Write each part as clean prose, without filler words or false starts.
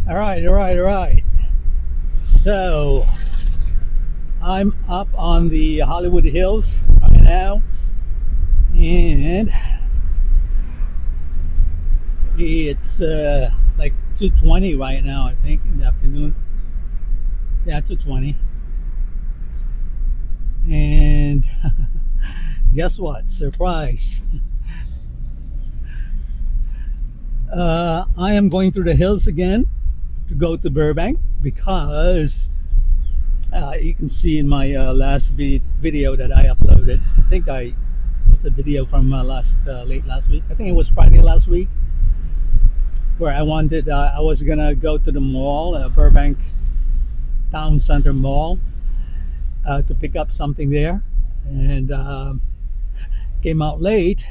All right. So I'm up on the Hollywood Hills right now, and it's like 2:20 right now. I think in the afternoon. Yeah, 2:20. And guess what? Surprise! I am going through the hills again to go to Burbank because you can see in my last video that I uploaded. I think I was a video from late last week. I think it was Friday last week, where I was gonna go to the mall, Burbank Town Center Mall, to pick up something there, and came out late,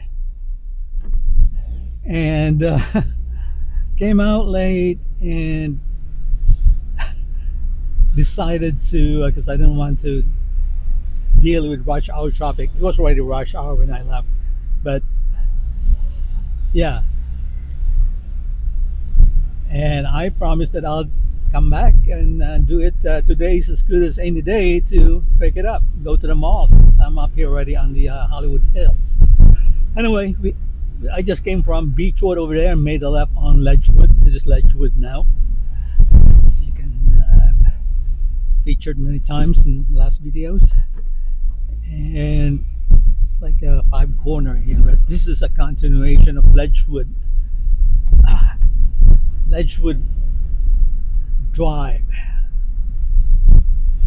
and came out late and decided to because I didn't want to deal with rush hour traffic. It was already rush hour when I left, but yeah, and I promised that I'll come back and do it. Today's as good as any day to pick it up, go to the mall since I'm up here already on the Hollywood Hills. Anyway, I just came from Beachwood over there and made a left on Ledgewood. This is Ledgewood now, so you can featured many times in the last videos. And it's like a five corner here, but this is a continuation of Ledgewood. Ledgewood Drive. I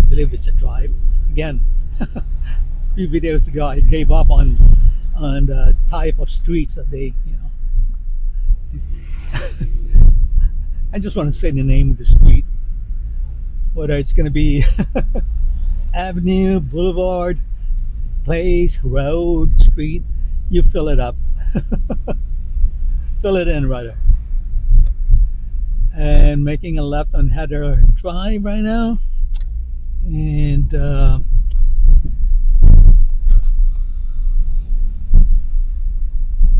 believe it's a drive. Again, a few videos ago, I gave up on the type of streets that I just want to say the name of the street, whether it's going to be Avenue, Boulevard, Place, Road, Street. You fill it up, fill it in rather. And making a left on Heather Drive right now, and it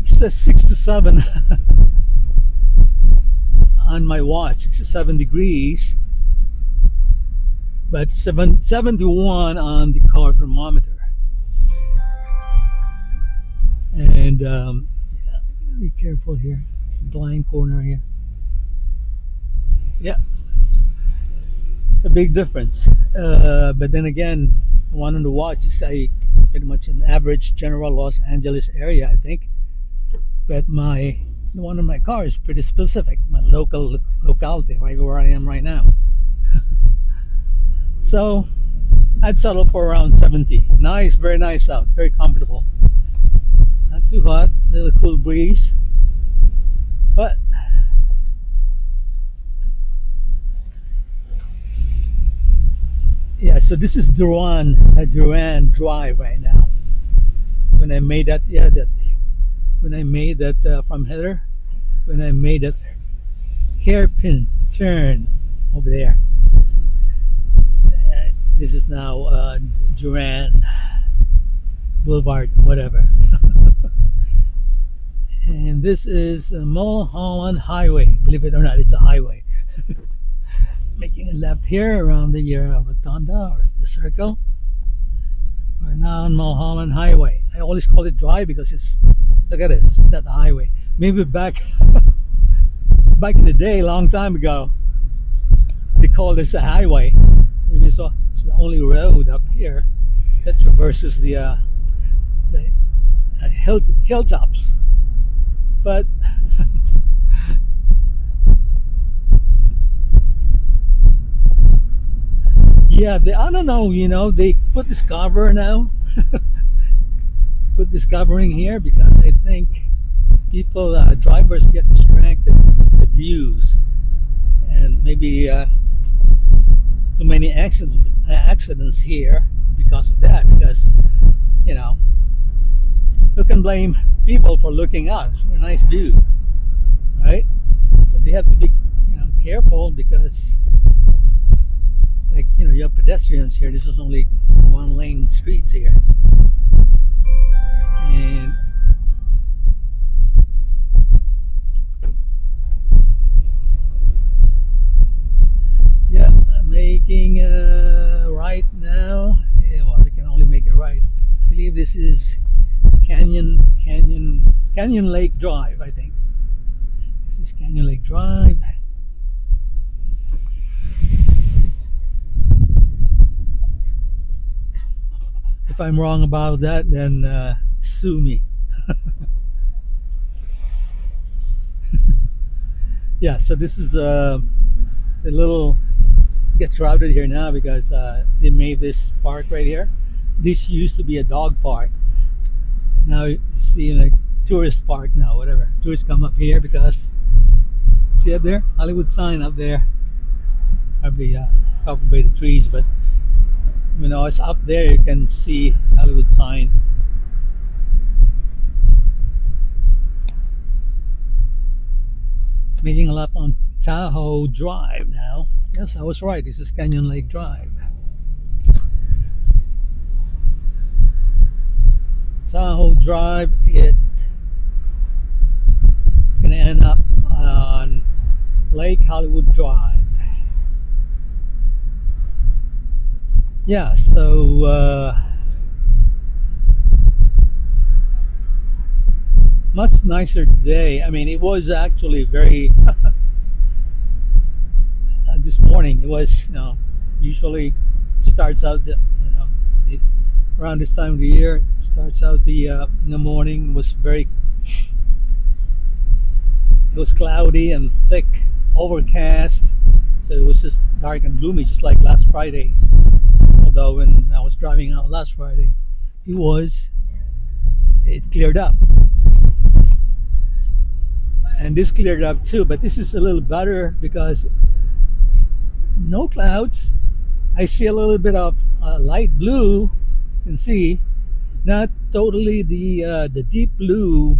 says 67 on my watch, 67 degrees, but 71 on the car thermometer. And yeah, be careful here. It's a blind corner here. Yeah, it's a big difference. But then again, the one on the watch is pretty much an average general Los Angeles area, I think. But the one on my car is pretty specific, my locality, right where I am right now. So I'd settle for around 70. Nice, very nice out, very comfortable. Not too hot, a little cool breeze, but yeah. So this is Duran Drive right now. When I made that, when I made that from Heather, when I made that hairpin turn over there. This is now Duran Boulevard, whatever. And this is Mulholland Highway. Believe it or not, it's a highway. Making a left here around the rotunda or the circle. We're now on Mulholland Highway. I always call it drive because look at this, that's the highway. Maybe back in the day, long time ago, they called this a highway. Maybe so. It's the only road up here that traverses the hilltops. But yeah, I don't know. They put this cover now. Put this covering here because I think drivers get distracted with the views, and maybe too many accidents here because of that. Because who can blame people for looking out for a nice view, right? So they have to be careful because you have pedestrians here. This is only one lane streets here, and this is Canyon Lake Drive, I think. This is Canyon Lake Drive. If I'm wrong about that, then sue me. Yeah, so this is a little gets crowded here now because they made this park right here. This used to be a dog park. Now you see like tourist park now, whatever. Tourists come up here because see up there, Hollywood sign up there. Probably covered by the trees, but it's up there. You can see Hollywood sign. Making a lap on Tahoe Drive now. Yes, I was right. This is Canyon Lake Drive. Tahoe Drive. It's going to end up on Lake Hollywood Drive. Yeah, so much nicer today. I mean, it was actually very this morning. It was, usually starts out it, around this time of the year. Starts out in the morning. It was cloudy and thick, overcast. So it was just dark and gloomy, just like last Friday's. Although when I was driving out last Friday, it cleared up. And this cleared up too, but this is a little better because no clouds. I see a little bit of light blue, you can see, not totally the deep blue,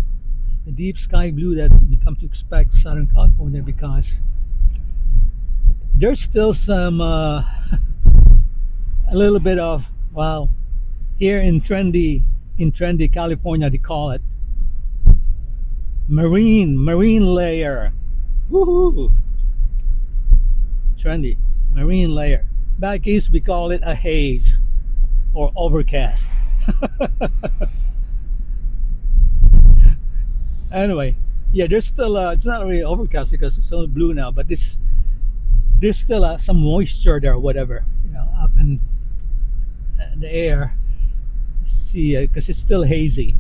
the deep sky blue that we come to expect Southern California, because there's still some a little bit of, well, here in trendy California they call it marine layer. Woohoo! Trendy marine layer. Back east we call it a haze or overcast. Anyway, yeah, there's still it's not really overcast because it's only blue now, but there's still some moisture there or whatever, up in the air. See, because it's still hazy.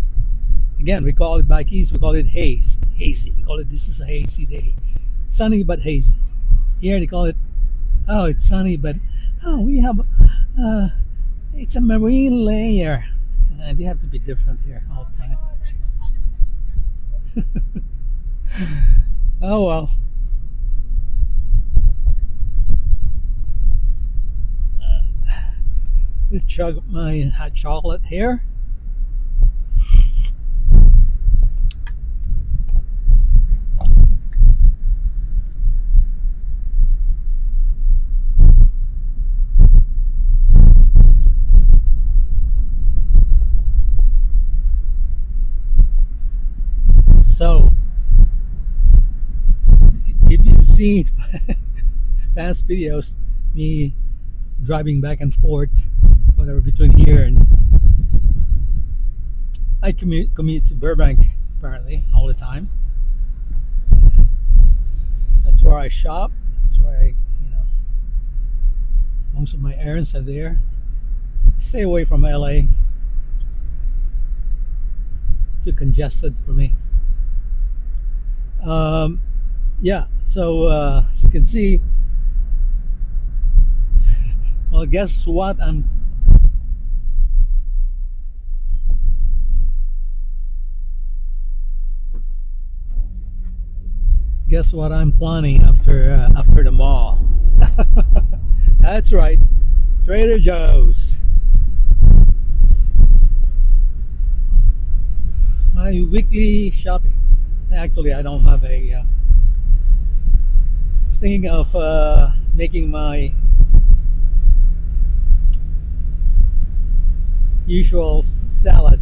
Again, we call it back east, we call it hazy. We call it, this is a hazy day. Sunny but hazy. Here they call it, oh, it's sunny, but we have, it's a marine layer. They have to be different here all the time. Oh well. Chug my hot chocolate here. So, if you've seen past videos, me driving back and forth, whatever, between here and I commute to Burbank apparently all the time. That's where I shop. That's where I, most of my errands are there. Stay away from LA. Too congested for me. Yeah, so as you can see, well, guess what? Guess what I'm planning after the mall? That's right, Trader Joe's. My weekly shopping. Actually, I don't have a. Was thinking of making my usual salad,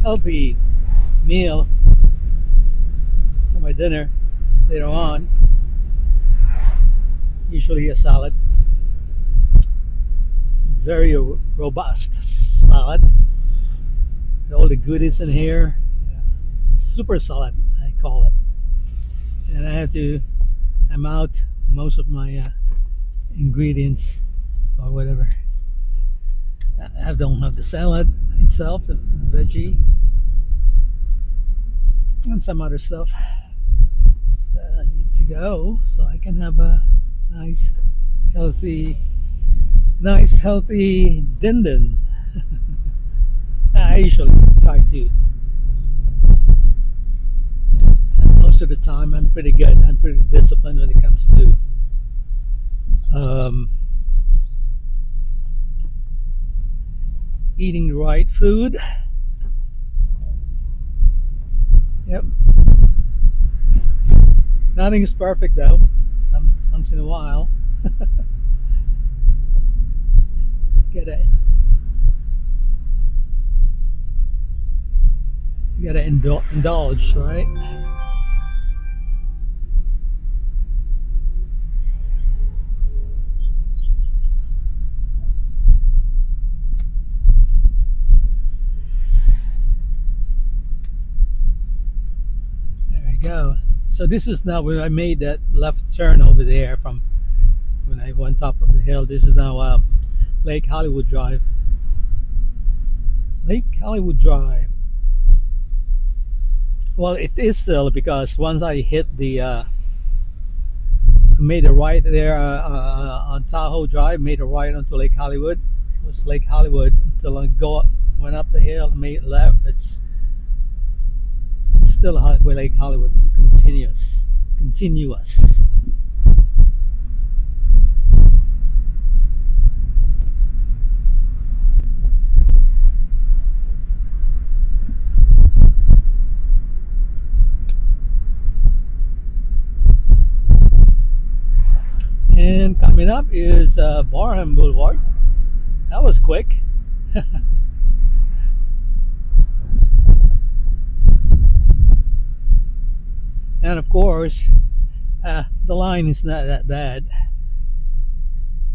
healthy meal for my dinner later on. Usually a salad, very robust salad with all the goodies in here. Yeah. Super salad, I call it. And I'm out most of my ingredients or whatever. I don't have the salad itself, the veggie, and some other stuff. So I need to go so I can have a nice, healthy, din din. I usually try to. Most of the time, I'm pretty good. I'm pretty disciplined when it comes to um, eating the right food. Yep. Nothing is perfect though. Some once in a while, get a you gotta indulge, right? There we go. So this is now when I made that left turn over there from when I went top of the hill. This is now Lake Hollywood Drive. Lake Hollywood Drive. Well, it is still because once I hit I made a right there on Tahoe Drive, made a right onto Lake Hollywood. It was Lake Hollywood until went up the hill, made left. It's still Lake Hollywood, continuous. And coming up is Barham Boulevard. That was quick. And of course, the line is not that bad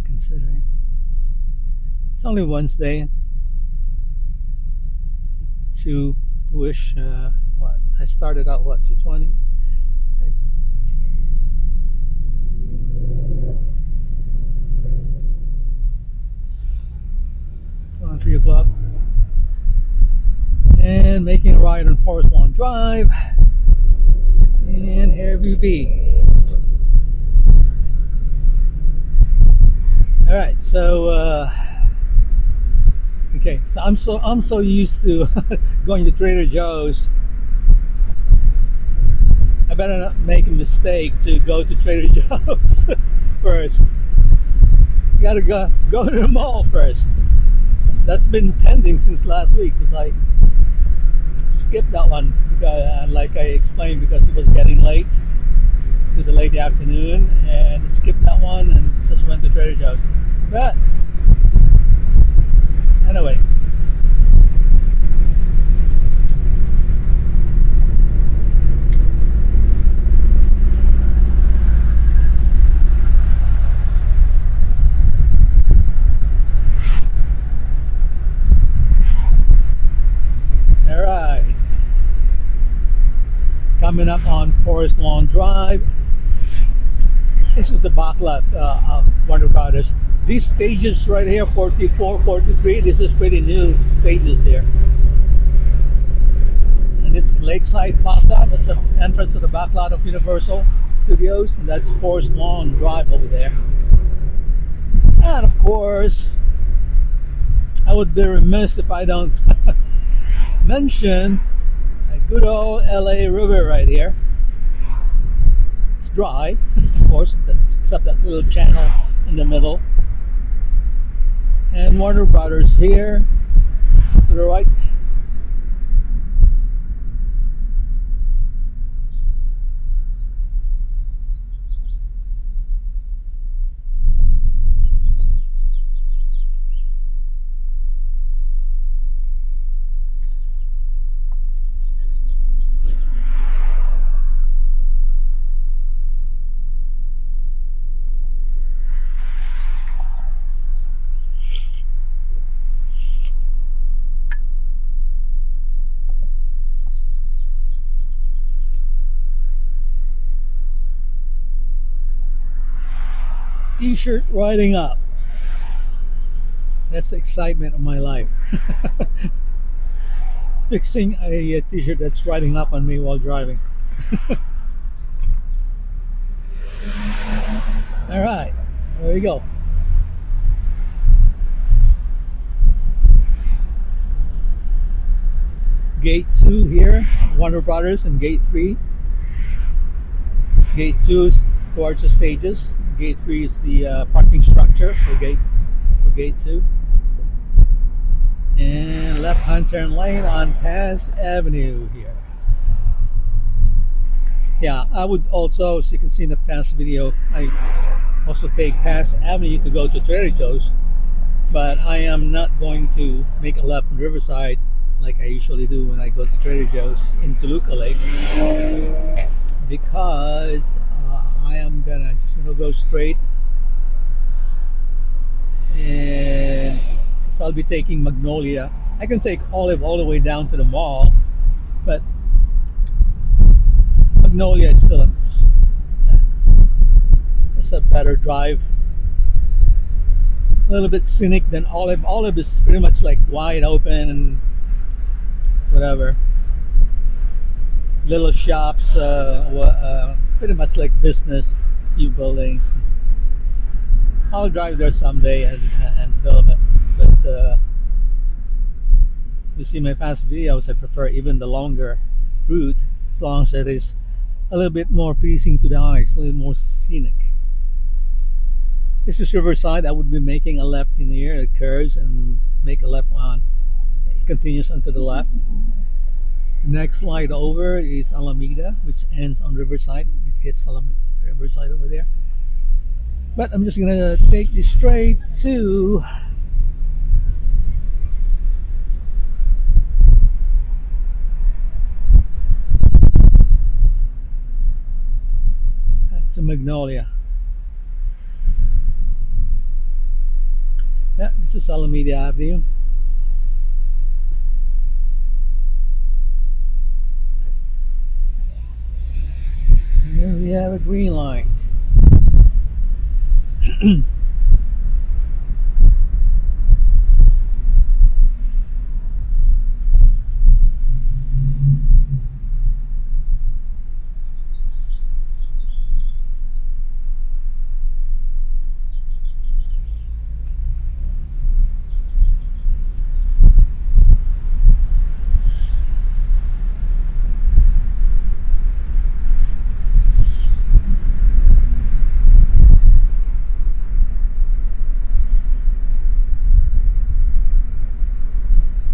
considering it's only Wednesday. To wish what I started out 2:20. Around 3 o'clock, and making a ride on Forest Lawn Drive. And here we be. All right, so okay, so I'm so used to going to Trader Joe's. I better not make a mistake to go to Trader Joe's first. You gotta go to the mall first. That's been pending since last week because I skipped that one because, like I explained, because it was getting late to the late afternoon, and I skipped that one and just went to Trader Joe's. But anyway, all right. Coming up on Forest Lawn Drive. This is the backlot of Warner Brothers. These stages right here, 44, 43, this is pretty new stages here. And it's Lakeside Plaza. That's the entrance to the backlot of Universal Studios. And that's Forest Lawn Drive over there. And of course, I would be remiss if I don't mention a good old LA river right here. It's dry, of course, except that little channel in the middle. And Warner Brothers here to the right. T-shirt riding up. That's the excitement of my life. Fixing a T-shirt that's riding up on me while driving. All right, there we go. Gate 2 here, Warner Brothers, and Gate 3. Gate 2 is towards the stages. Gate 3 is the parking structure for Gate 2. And left-hand turn lane on Pass Avenue here. Yeah, I would also, as you can see in the past video, I also take Pass Avenue to go to Trader Joe's, but I am not going to make a left on Riverside like I usually do when I go to Trader Joe's in Toluca Lake, because I am just gonna go straight, and because I'll be taking Magnolia. I can take Olive all the way down to the mall, but Magnolia is still it's a better drive. A little bit scenic than Olive. Olive is pretty much like wide open and whatever. Little shops, pretty much like business, few buildings. I'll drive there someday and film it. But you see my past videos, I prefer even the longer route, as long as it is a little bit more pleasing to the eyes, a little more scenic. This is Riverside. I would be making a left in here. It curves and make a left on. It continues on to the left. The next light over is Alameda, which ends on Riverside. It hits Riverside over there. But I'm just gonna take this straight to Magnolia. Yeah, this is Alameda Avenue. And then we have a green light.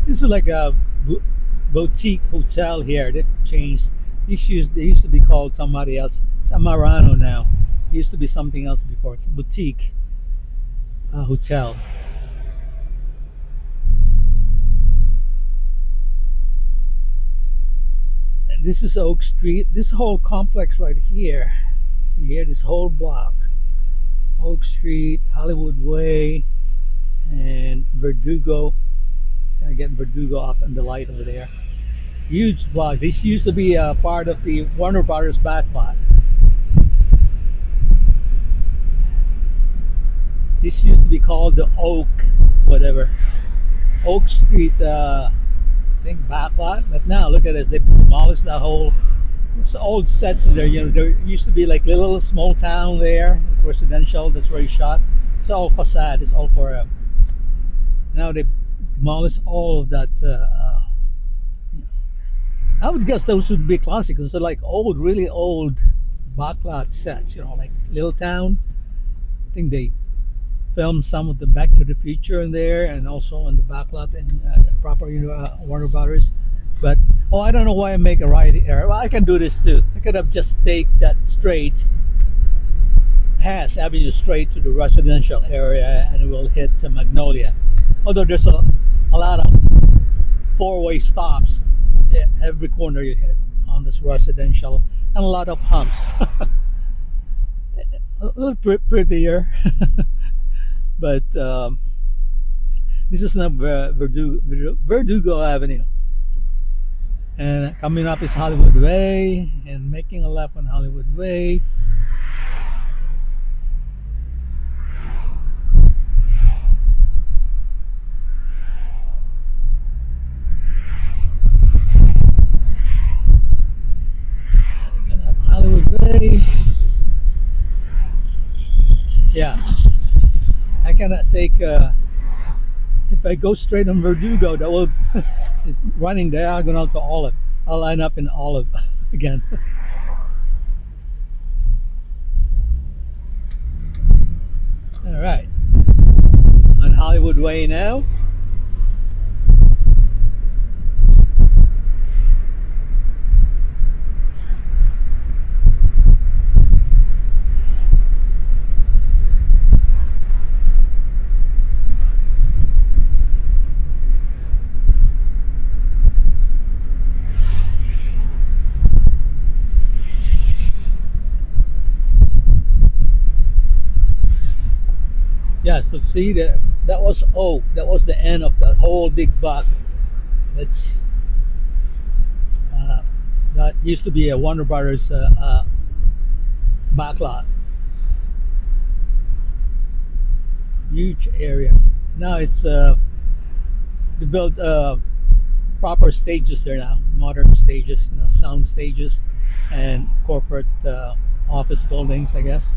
This is like a boutique hotel here. They've changed. They used to be called somebody else. It's Amarano now. It used to be something else before. It's a boutique hotel. And this is Oak Street. This whole complex right here. See here, this whole block. Oak Street, Hollywood Way, and Verdugo. Gonna get Verdugo up in the light over there. Huge block. This used to be a part of the Warner Brothers backlot. This used to be called the Oak, whatever. Oak Street, I think backlot. But now look at this. They demolished that whole. There's old sets in there. You know, there used to be like little small town there, residential. That's where he shot. It's all facade. It's all for. Now they demolish all of that. I would guess those would be classic because they're like old, really old backlot sets. You know, like Little Town. I think they filmed some of the Back to the Future in there, and also in the backlot and the proper Warner Brothers. But I don't know why I make a right here. Well, I can do this too. I could have just take that straight Pass Avenue straight to the residential area, and it will hit Magnolia. Although there's a lot of four-way stops at every corner you hit on this residential, and a lot of humps. A little prettier. But this is now Verdugo Avenue. And coming up is Hollywood Way, and making a left on Hollywood Way. way. Yeah, I cannot take. If I go straight on Verdugo, that will it's running diagonal to Olive. I'll line up in Olive again. All right, on Hollywood Way now. Yeah, so see that was that was the end of the whole big block. That's uh, that used to be a Warner Brothers backlot, huge area. Now it's they built proper stages there now, modern stages, sound stages, and corporate office buildings, I guess.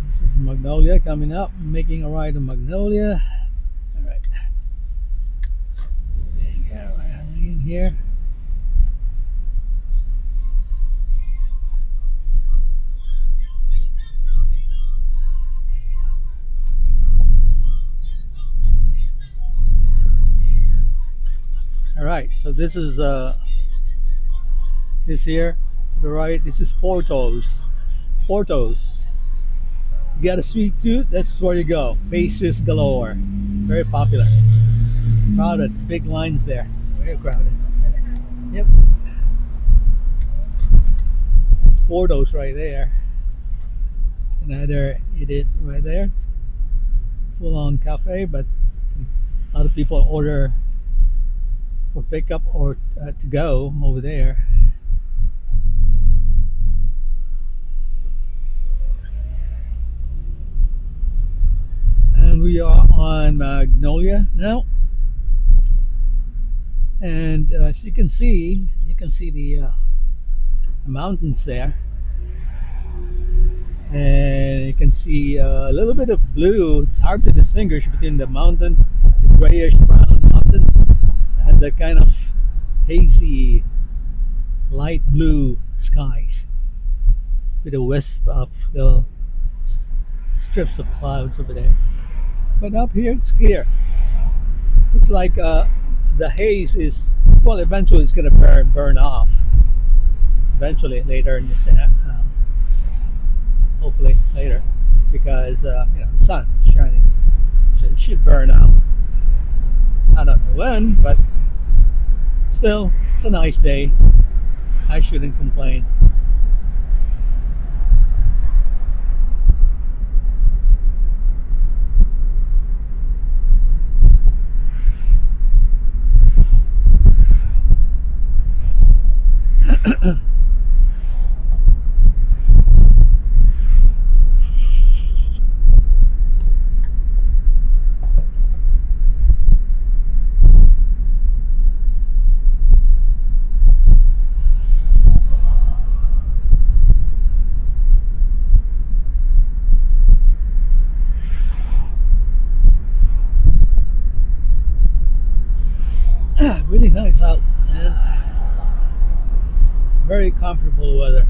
This is Magnolia coming up, making a ride on Magnolia. All right, yeah, right in here. All right, so this is this here to the right. This is Porto's. Porto's. You got a sweet tooth? That's where you go. Pastries galore. Very popular. Crowded. Big lines there. Very crowded. Yep. That's Porto's right there. You can either eat it right there. It's full on cafe, but a lot of people order for pickup or to go over there. And we are on Magnolia now. And as you can see, the mountains there, and you can see a little bit of blue. It's hard to distinguish between the mountain, the grayish brown mountains, and the kind of hazy light blue skies with a wisp of little strips of clouds over there. But up here it's clear. Looks like the haze is, well, eventually it's going to burn off. Eventually, later in this, hopefully later, because the sun is shining, so it should burn off. I don't know when, but still, it's a nice day. I shouldn't complain. Really nice out, man. Very comfortable weather.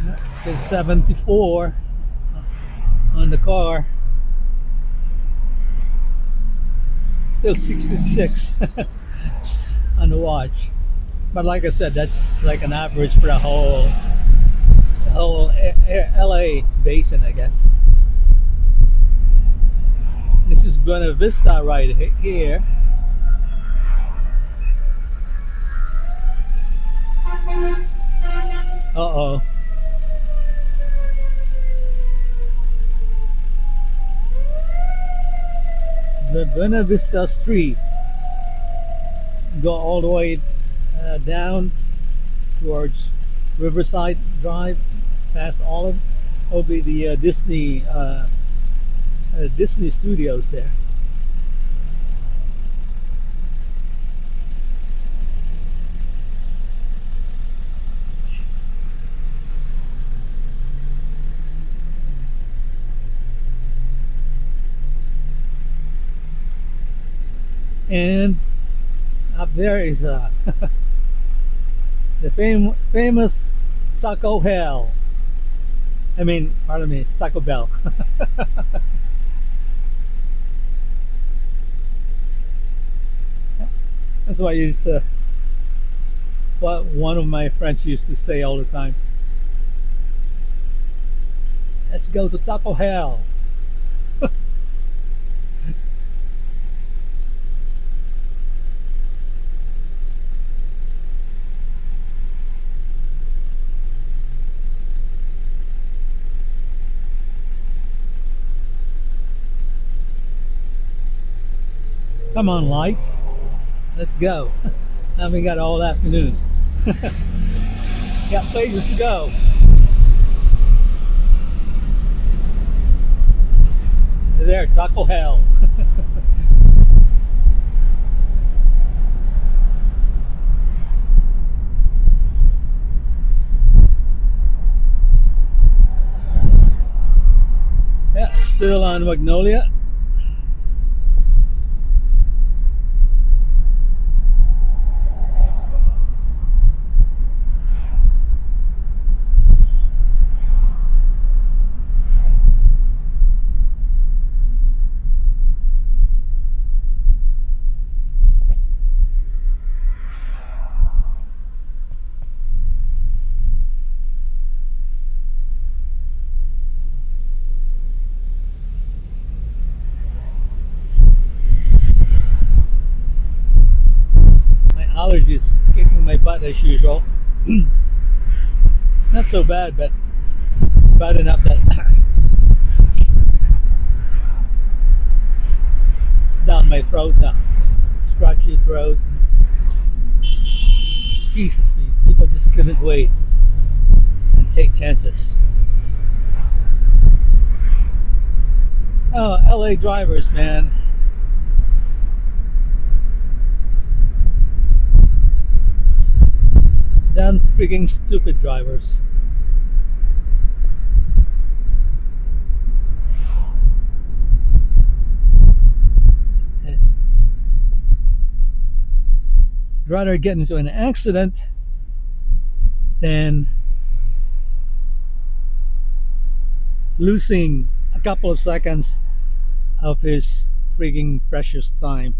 It says 74 on the car. Still 66 on the watch. But like I said, that's like an average for the whole LA basin, I guess. This is Buena Vista right here. Uh-oh. The Buena Vista Street. Go all the way down towards Riverside Drive, past Olive. Will be the Disney Studios there. And up there is the famous Taco Hell. I mean, pardon me, it's Taco Bell. That's why it's what one of my friends used to say all the time. Let's go to Taco Hell. Come on, light. Let's go. Now we got all afternoon. Got places to go. There, Taco Hell. Yeah, still on Magnolia. Allergies kicking my butt as usual. Not so bad, but bad enough that it's down my throat now. Scratchy throat. Jesus, people just couldn't wait and take chances. Oh, LA drivers, man. Damn freaking stupid drivers. Rather get into an accident than losing a couple of seconds of his freaking precious time.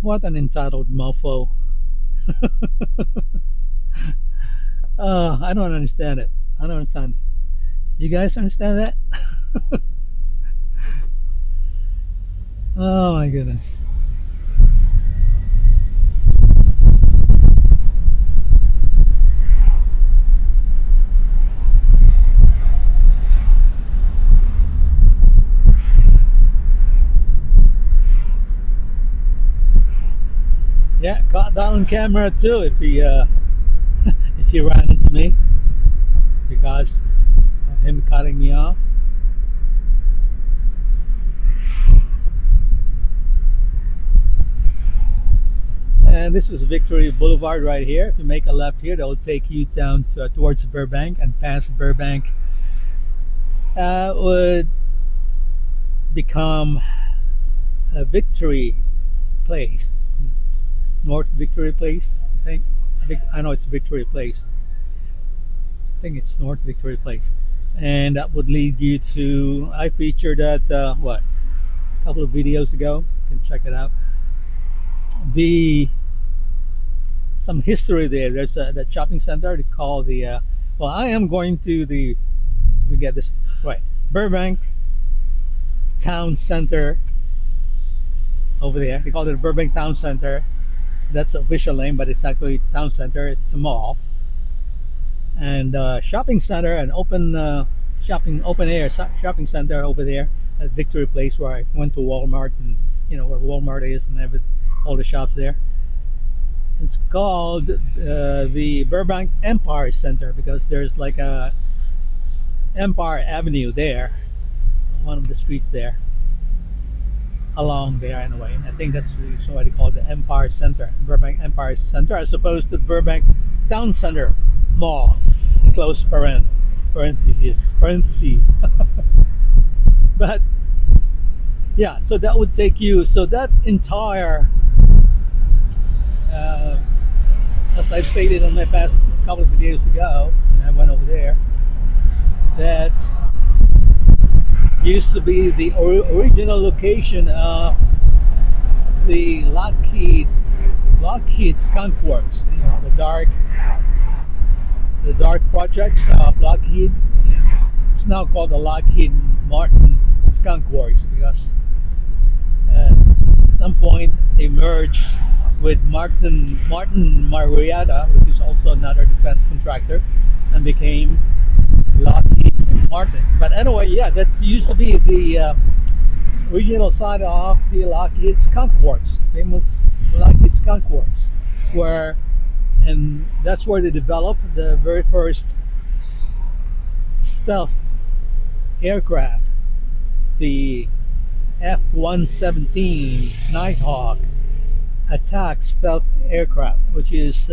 What an entitled mofo. I don't understand it. I don't understand. You guys understand that? Oh my goodness. Yeah, caught that on camera too. If he if he ran into me because of him cutting me off. And this is Victory Boulevard right here. If you make a left here, that will take you down towards Burbank, and past Burbank would become a Victory Place. North Victory Place, I think. I know it's Victory Place. I think it's North Victory Place. And that would lead you to, I featured that, a couple of videos ago. You can check it out. Some history there. There's that shopping center they call the, I am going to let me get this right, Burbank Town Center over there. They call it the Burbank Town Center. That's the official name, but it's actually town center. It's a mall and shopping center, and open air shopping center over there at Victory Place, where I went to Walmart, and where Walmart is and all the shops there. It's called the Burbank Empire Center because there's like a Empire Avenue there, one of the streets there, along there anyway. I think that's why they call it the Empire Center, Burbank Empire Center, as opposed to Burbank Town Center Mall. Close parentheses. But yeah, so that would take you. So that entire, uh, as I've stated on my past couple of videos ago, when I went over there, that used to be the original location of the Lockheed Skunk Works. You know, the dark projects of Lockheed. It's now called the Lockheed Martin Skunk Works because at some point they merged with Martin Marietta, which is also another defense contractor, and became Lockheed Martin. But anyway, yeah, that used to be the original site of the Lockheed Skunk Works, famous Lockheed Skunk Works, and that's where they developed the very first stealth aircraft, the F-117 Nighthawk attack stealth aircraft, which is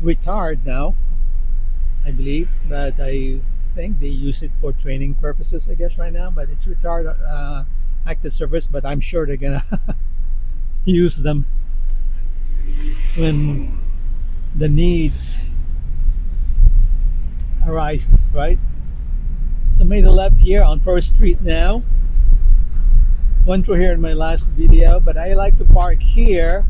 retired now, I believe, but I think they use it for training purposes, I guess, right now. But it's retired active service, but I'm sure they're gonna use them when the need arises, right? So made a left here on First Street now. Went through here in my last video, but I like to park here.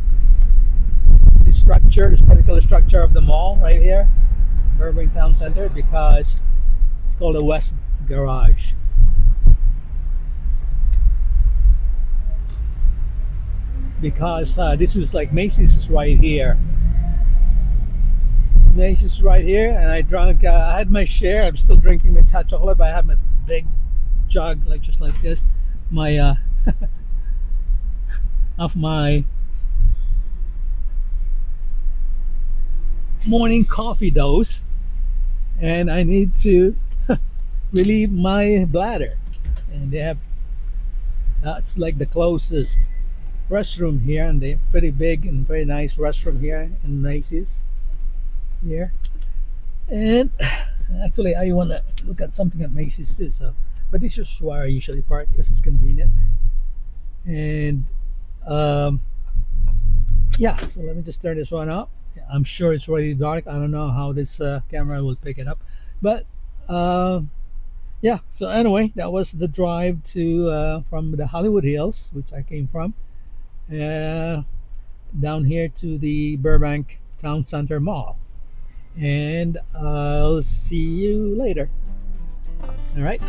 This particular structure of the mall right here, Burbank Town Center, because it's called the West Garage. Because this is like Macy's is right here. Macy's is right here, and I had my share. I'm still drinking my hot chocolate, but I have my big jug, like just like this. My of my morning coffee dose, and I need to relieve my bladder. And they have it's like the closest restroom here, and they're pretty big and very nice restroom here in Macy's here. And actually, I want to look at something at Macy's too. So, but this is where I usually park because it's convenient. And yeah, so let me just turn this one up. I'm sure it's really dark. I don't know how this camera will pick it up, but yeah. So anyway, that was the drive to from the Hollywood Hills, which I came from, down here to the Burbank Town Center Mall. And I'll see you later. All right.